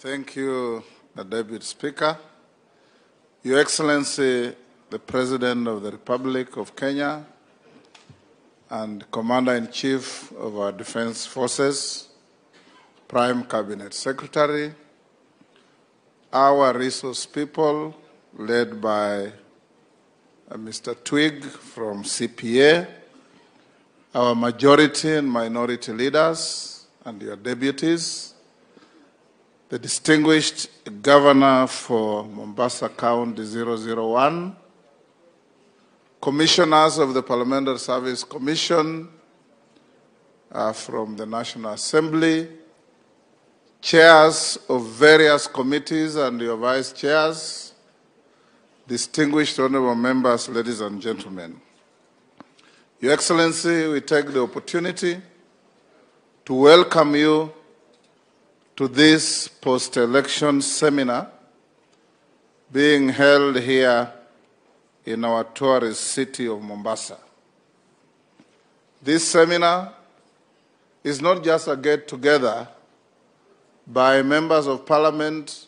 Thank you, Deputy Speaker. Your Excellency, the President of the Republic of Kenya and Commander-in-Chief of our Defense Forces, Prime Cabinet Secretary, our resource people led by Mr. Twig from CPA, our majority and minority leaders and your deputies, the distinguished Governor for Mombasa County 001, commissioners of the Parliamentary Service Commission from the National Assembly, chairs of various committees and your vice chairs, distinguished honorable members, ladies and gentlemen. Your Excellency, we take the opportunity to welcome you to this post-election seminar being held here in our tourist city of Mombasa. This seminar is not just a get-together by members of parliament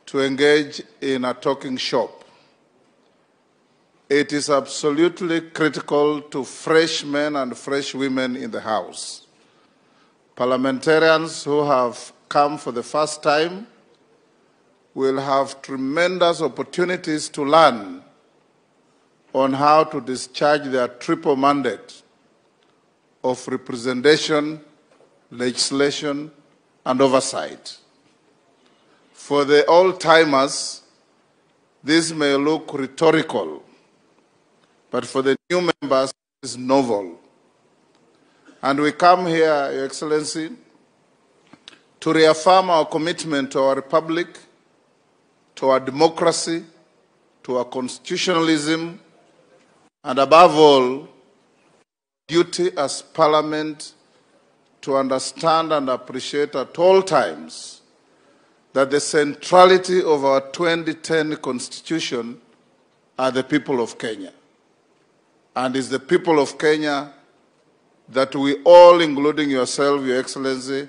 to engage in a talking shop. It is absolutely critical to fresh men and fresh women in the House. Parliamentarians who have come for the first time will have tremendous opportunities to learn on how to discharge their triple mandate of representation, legislation, and oversight. For the old-timers, this may look rhetorical, but for the new members, it is novel. And we come here, Your Excellency, to reaffirm our commitment to our republic, to our democracy, to our constitutionalism, and above all, duty as Parliament to understand and appreciate at all times that the centrality of our 2010 Constitution are the people of Kenya. And it's the people of Kenya that we all, including yourself, Your Excellency,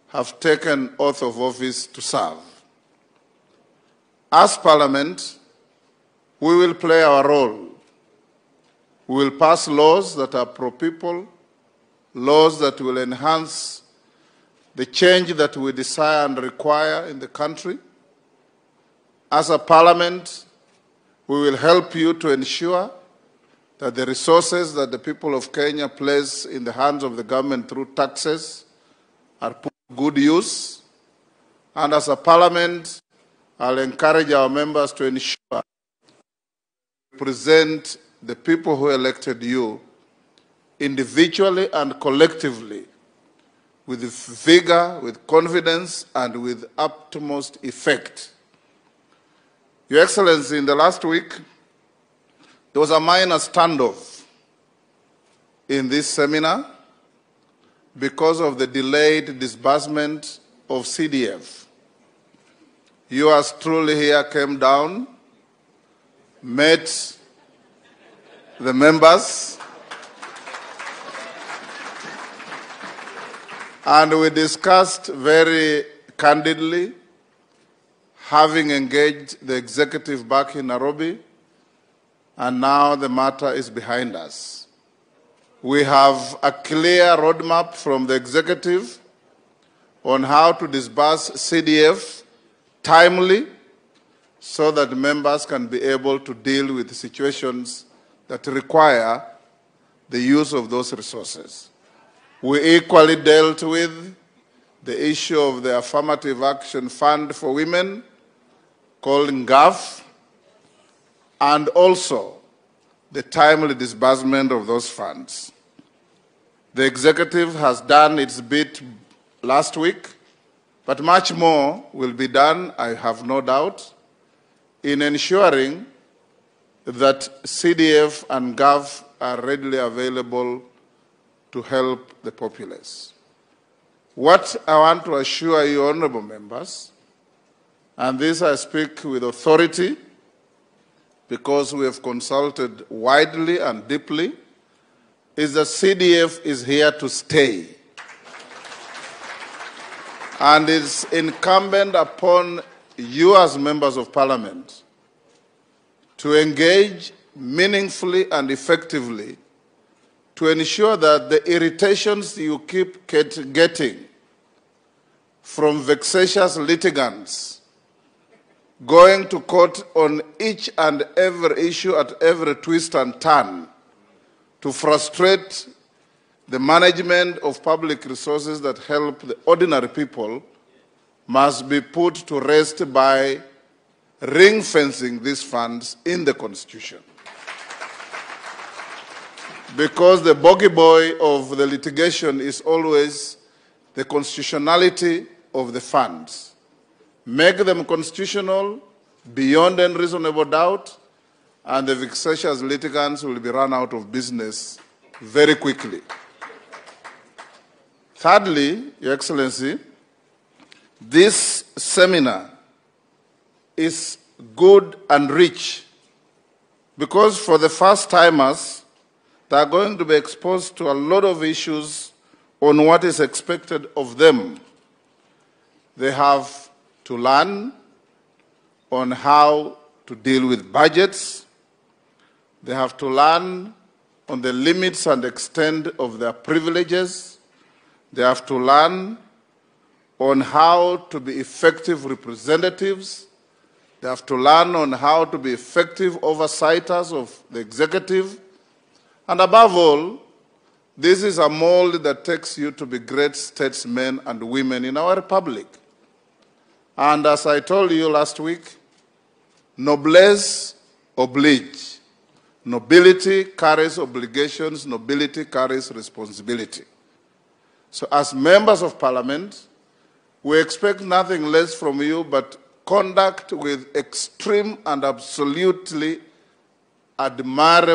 have taken oath of office to serve. As Parliament, we will play our role. We will pass laws that are pro-people, laws that will enhance the change that we desire and require in the country. As a Parliament, we will help you to ensure that the resources that the people of Kenya place in the hands of the government through taxes are put to good use. And as a Parliament, I'll encourage our members to ensure we present the people who elected you individually and collectively with vigor, with confidence, and with utmost effect. Your Excellency, in the last week, there was a minor standoff in this seminar because of the delayed disbursement of CDF. Yours truly here came down, met the members, and we discussed very candidly, having engaged the executive back in Nairobi, and now the matter is behind us. We have a clear roadmap from the executive on how to disburse CDF timely so that members can be able to deal with situations that require the use of those resources. We equally dealt with the issue of the Affirmative Action Fund for Women, called NGAF, and also the timely disbursement of those funds. The executive has done its bit last week, but much more will be done, I have no doubt, in ensuring that CDF and GAF are readily available to help the populace. What I want to assure you, honorable members, and this I speak with authority, because we have consulted widely and deeply, is that CDF is here to stay. And it's incumbent upon you as members of parliament to engage meaningfully and effectively to ensure that the irritations you keep getting from vexatious litigants going to court on each and every issue at every twist and turn to frustrate the management of public resources that help the ordinary people must be put to rest by ring-fencing these funds in the Constitution. Because the bogey boy of the litigation is always the constitutionality of the funds. Make them constitutional beyond any reasonable doubt, and the vexatious litigants will be run out of business very quickly. Thirdly, Your Excellency, this seminar is good and rich because for the first-timers, they are going to be exposed to a lot of issues on what is expected of them. They have to learn on how to deal with budgets. They have to learn on the limits and extent of their privileges. They have to learn on how to be effective representatives. They have to learn on how to be effective oversights of the executive. And above all, this is a mold that takes you to be great statesmen and women in our republic. And as I told you last week, noblesse oblige. Nobility carries obligations, nobility carries responsibility. So as members of parliament, we expect nothing less from you but conduct with extreme and absolutely admirable